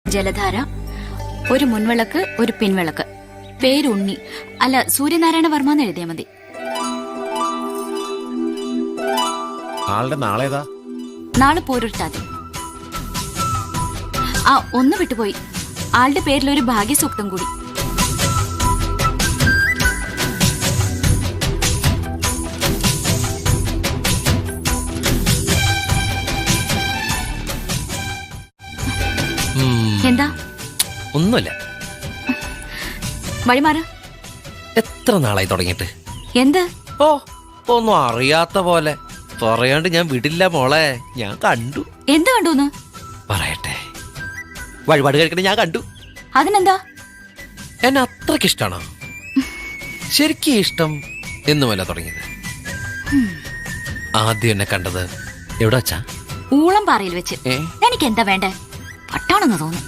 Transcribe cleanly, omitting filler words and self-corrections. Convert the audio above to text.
ജലധാര, ഒരു മുൻവിളക്ക്, ഒരു പിൻവിളക്ക്. പേരുണ്ണി. അല്ല, സൂര്യനാരായണ വർമ്മ എന്ന് എഴുതിയാ മതി. ആളുടെ നാളേതാ? നാളെ പോരൊരുത്താതി. ആ, ഒന്ന് വിട്ടുപോയി. ആളുടെ പേരിൽ ഒരു ഭാഗ്യസൂക്തം കൂടി. എന്താ? ഒന്നുമില്ല. വഴിമാറ്. എത്ര നാളായി തുടങ്ങിയിട്ട്? എന്ത്? ഓ, ഒന്നും അറിയാത്ത പോലെ പറയാണ്ട് ഞാൻ വിടില്ല മോളെ. ഞാൻ കണ്ടു. എന്ത് കണ്ടൂന്ന്? പറയട്ടെ. വഴിപാട് കഴിക്കണ ഞാൻ കണ്ടു. അതിനെന്താ? എന്നെ അത്രക്ക് ഇഷ്ടാണോ? ശരിക്കും ഇഷ്ടം എന്നുമല്ല തുടങ്ങിയത്. ആദ്യം എന്നെ കണ്ടത് എവിടെ വച്ചാ? ഊളം പാറയിൽ വെച്ച്. എനിക്ക് എന്താ വേണ്ടേ? പട്ടാണെന്ന് തോന്നുന്നു.